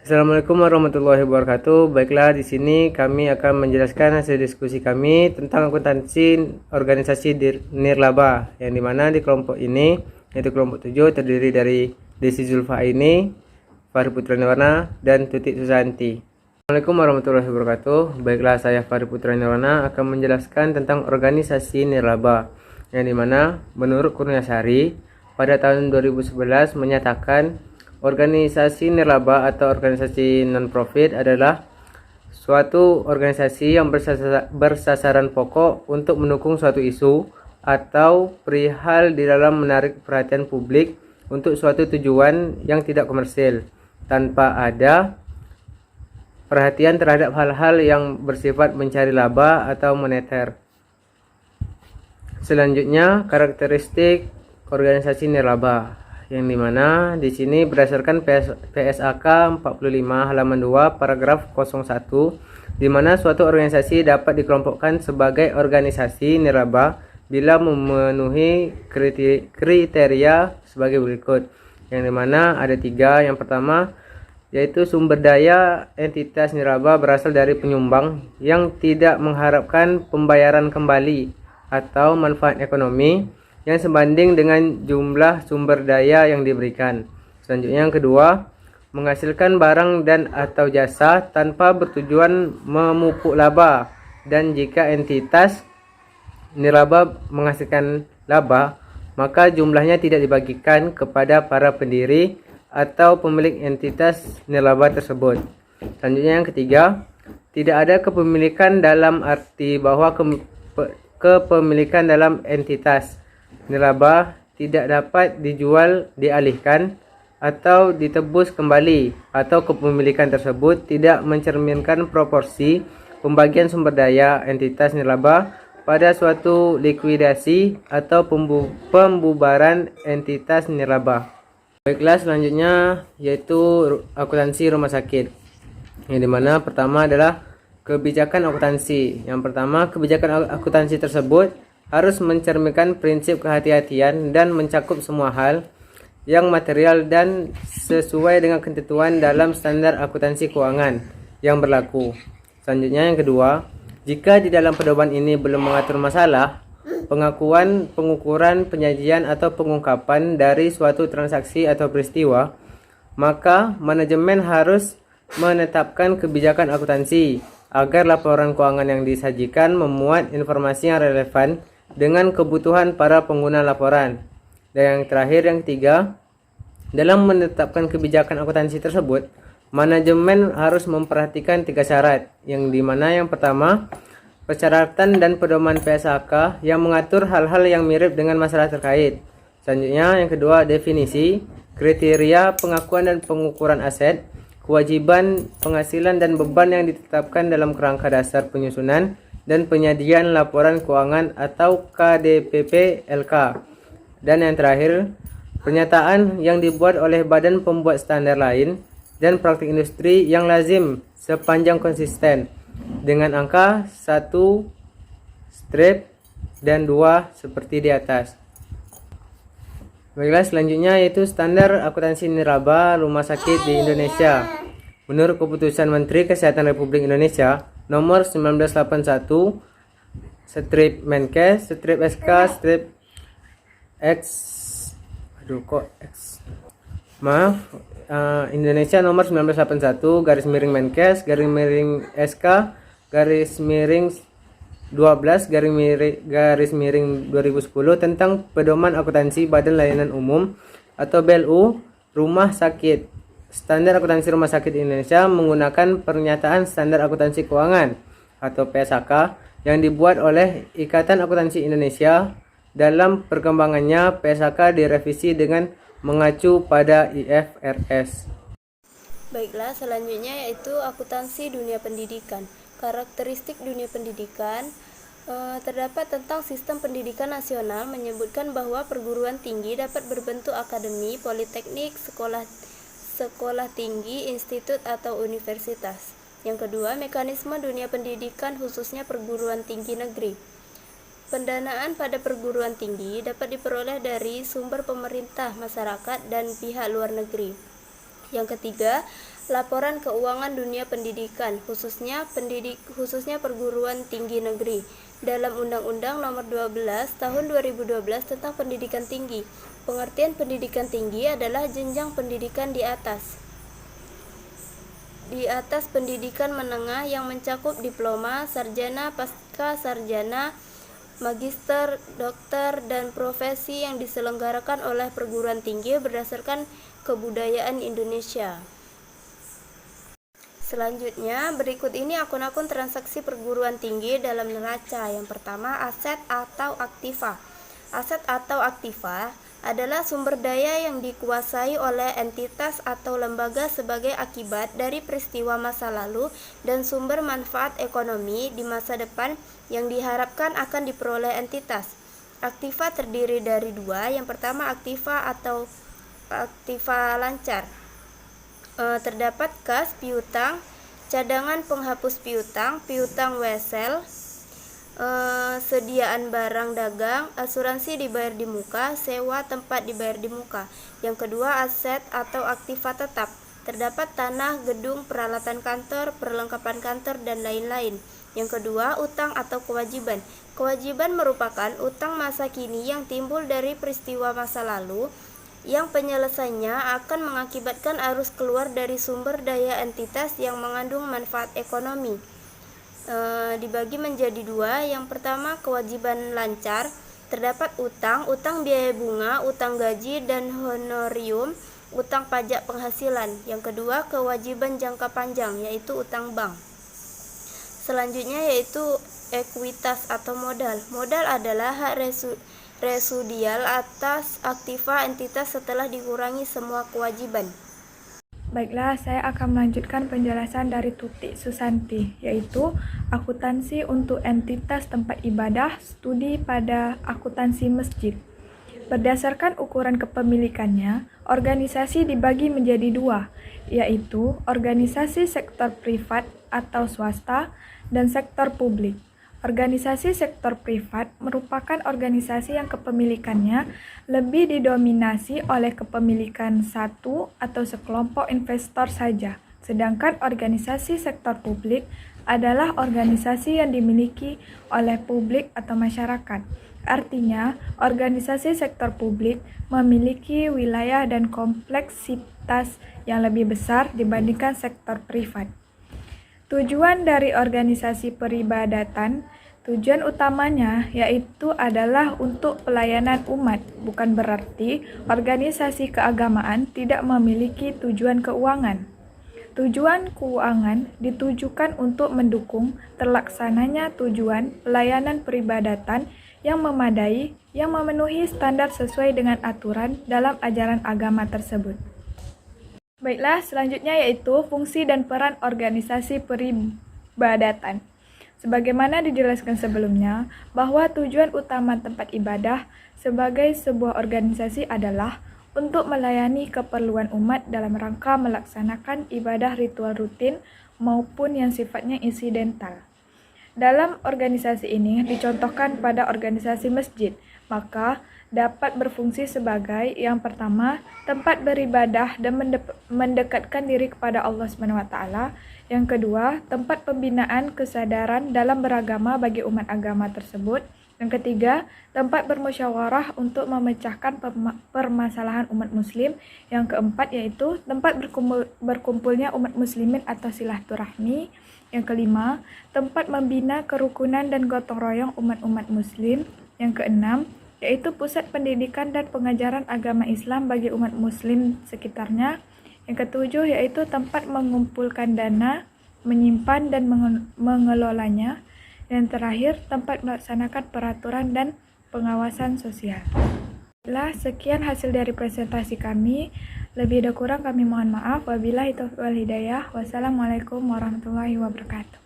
Assalamualaikum warahmatullahi wabarakatuh. Baiklah, di sini kami akan menjelaskan hasil diskusi kami tentang akuntansi organisasi nirlaba, yang dimana di kelompok ini, yaitu kelompok 7, terdiri dari Desi Zulfaini, Fahri Putra Nirwana, dan Tutik Susanti. Assalamualaikum warahmatullahi wabarakatuh. Baiklah, saya Fahri Putra Nirwana akan menjelaskan tentang organisasi nirlaba, yang dimana menurut Kurniasari pada tahun 2011 menyatakan organisasi nirlaba atau organisasi non-profit adalah suatu organisasi yang bersasaran pokok untuk mendukung suatu isu atau perihal di dalam menarik perhatian publik untuk suatu tujuan yang tidak komersil, tanpa ada perhatian terhadap hal-hal yang bersifat mencari laba atau moneter. Selanjutnya, karakteristik organisasi nirlaba, yang dimana di sini berdasarkan PSAK 45 halaman 2 paragraf 01, di mana suatu organisasi dapat dikelompokkan sebagai organisasi nirlaba bila memenuhi kriteria sebagai berikut, yang dimana ada 3. Yang pertama yaitu sumber daya entitas nirlaba berasal dari penyumbang yang tidak mengharapkan pembayaran kembali atau manfaat ekonomi yang sebanding dengan jumlah sumber daya yang diberikan. Selanjutnya yang kedua, menghasilkan barang dan atau jasa tanpa bertujuan memupuk laba, dan jika entitas nirlaba menghasilkan laba, maka jumlahnya tidak dibagikan kepada para pendiri atau pemilik entitas nirlaba tersebut. Selanjutnya yang ketiga, tidak ada kepemilikan dalam arti bahwa kepemilikan dalam entitas nirlaba tidak dapat dijual, dialihkan, atau ditebus kembali, atau kepemilikan tersebut tidak mencerminkan proporsi pembagian sumber daya entitas nirlaba pada suatu likuidasi atau pembubaran entitas nirlaba. Baiklah, selanjutnya yaitu akuntansi rumah sakit, yang dimana pertama adalah kebijakan akuntansi. Yang pertama, kebijakan akuntansi tersebut harus mencerminkan prinsip kehati-hatian dan mencakup semua hal yang material dan sesuai dengan ketentuan dalam standar akuntansi keuangan yang berlaku. Selanjutnya yang kedua, jika di dalam pedoman ini belum mengatur masalah pengakuan, pengukuran, penyajian atau pengungkapan dari suatu transaksi atau peristiwa, maka manajemen harus menetapkan kebijakan akuntansi agar laporan keuangan yang disajikan memuat informasi yang relevan dengan kebutuhan para pengguna laporan. Dan yang terakhir, yang ketiga, dalam menetapkan kebijakan akuntansi tersebut, manajemen harus memperhatikan 3 syarat, yang dimana yang pertama, persyaratan dan pedoman PSAK yang mengatur hal-hal yang mirip dengan masalah terkait. Selanjutnya yang kedua, definisi, kriteria pengakuan dan pengukuran aset, kewajiban, penghasilan dan beban yang ditetapkan dalam kerangka dasar penyusunan dan penyajian laporan keuangan atau KDPP LK. Dan yang terakhir, pernyataan yang dibuat oleh badan pembuat standar lain dan praktik industri yang lazim sepanjang konsisten dengan angka 1 strip dan 2 seperti di atas. Baiklah, selanjutnya yaitu standar akuntansi nirlaba rumah sakit di Indonesia. Menurut keputusan Menteri Kesehatan Republik Indonesia nomor 1981 strip Menkes strip SK strip X Indonesia nomor 1981 garis miring Menkes garis miring SK garis miring 12 garis miring 2010 tentang pedoman akuntansi Badan Layanan Umum atau BLU rumah sakit. Standar akuntansi rumah sakit di Indonesia menggunakan pernyataan standar akuntansi keuangan atau PSAK yang dibuat oleh Ikatan Akuntansi Indonesia. Dalam perkembangannya, PSAK direvisi dengan mengacu pada IFRS. Baiklah, selanjutnya yaitu akuntansi dunia pendidikan. Karakteristik dunia pendidikan terdapat tentang sistem pendidikan nasional menyebutkan bahwa perguruan tinggi dapat berbentuk akademi, politeknik, sekolah tinggi, institut atau universitas. Yang kedua, mekanisme dunia pendidikan khususnya perguruan tinggi negeri. Pendanaan pada perguruan tinggi dapat diperoleh dari sumber pemerintah, masyarakat, dan pihak luar negeri. Yang ketiga, laporan keuangan dunia pendidikan, khususnya perguruan tinggi negeri dalam Undang-Undang Nomor 12 Tahun 2012 tentang Pendidikan Tinggi. Pengertian pendidikan tinggi adalah jenjang pendidikan di atas pendidikan menengah yang mencakup diploma, sarjana, pasca sarjana, magister, dokter, dan profesi yang diselenggarakan oleh perguruan tinggi berdasarkan kebudayaan Indonesia. Selanjutnya, berikut ini akun-akun transaksi perguruan tinggi dalam neraca. Yang pertama, aset atau aktiva. Aset atau aktiva adalah sumber daya yang dikuasai oleh entitas atau lembaga sebagai akibat dari peristiwa masa lalu dan sumber manfaat ekonomi di masa depan yang diharapkan akan diperoleh entitas. Aktiva terdiri dari dua. Yang pertama, aktiva atau aktiva lancar. Terdapat kas piutang, cadangan penghapus piutang, piutang wesel, sediaan barang dagang, asuransi dibayar di muka, sewa tempat dibayar di muka. Yang kedua, aset atau aktiva tetap. Terdapat tanah, gedung, peralatan kantor, perlengkapan kantor, dan lain-lain. Yang kedua, utang atau kewajiban. Kewajiban merupakan utang masa kini yang timbul dari peristiwa masa lalu yang penyelesaiannya akan mengakibatkan arus keluar dari sumber daya entitas yang mengandung manfaat ekonomi. Dibagi menjadi dua. Yang pertama, kewajiban lancar. Terdapat utang biaya bunga, utang gaji dan honorium, utang pajak penghasilan. Yang kedua, kewajiban jangka panjang, yaitu utang bank. Selanjutnya yaitu ekuitas atau modal. Modal adalah hak residual atas aktiva entitas setelah dikurangi semua kewajiban. Baiklah, saya akan melanjutkan penjelasan dari Tutik Susanti, yaitu akuntansi untuk entitas tempat ibadah, studi pada akuntansi masjid. Berdasarkan ukuran kepemilikannya, organisasi dibagi menjadi dua, yaitu organisasi sektor privat atau swasta dan sektor publik. Organisasi sektor privat merupakan organisasi yang kepemilikannya lebih didominasi oleh kepemilikan satu atau sekelompok investor saja, sedangkan organisasi sektor publik adalah organisasi yang dimiliki oleh publik atau masyarakat. Artinya, organisasi sektor publik memiliki wilayah dan kompleksitas yang lebih besar dibandingkan sektor privat. Tujuan dari organisasi peribadatan, tujuan utamanya yaitu adalah untuk pelayanan umat, bukan berarti organisasi keagamaan tidak memiliki tujuan keuangan. Tujuan keuangan ditujukan untuk mendukung terlaksananya tujuan pelayanan peribadatan yang memadai, yang memenuhi standar sesuai dengan aturan dalam ajaran agama tersebut. Baiklah, selanjutnya yaitu fungsi dan peran organisasi peribadatan. Sebagaimana dijelaskan sebelumnya, bahwa tujuan utama tempat ibadah sebagai sebuah organisasi adalah untuk melayani keperluan umat dalam rangka melaksanakan ibadah ritual rutin maupun yang sifatnya insidental. Dalam organisasi ini dicontohkan pada organisasi masjid, maka dapat berfungsi sebagai yang pertama, tempat beribadah dan mendekatkan diri kepada Allah SWT. Yang kedua, tempat pembinaan kesadaran dalam beragama bagi umat agama tersebut. Yang ketiga, tempat bermusyawarah untuk memecahkan permasalahan umat muslim. Yang keempat yaitu tempat berkumpulnya umat muslimin atau silaturahmi. Yang kelima, tempat membina kerukunan dan gotong royong umat-umat muslim. Yang keenam, yaitu pusat pendidikan dan pengajaran agama Islam bagi umat muslim sekitarnya. Yang ketujuh, yaitu tempat mengumpulkan dana, menyimpan dan mengelolanya. Yang terakhir, tempat melaksanakan peraturan dan pengawasan sosial. Sekian hasil dari presentasi kami. Lebih dan kurang kami mohon maaf. Wabillahi taufiq wal hidayah. Wassalamualaikum warahmatullahi wabarakatuh.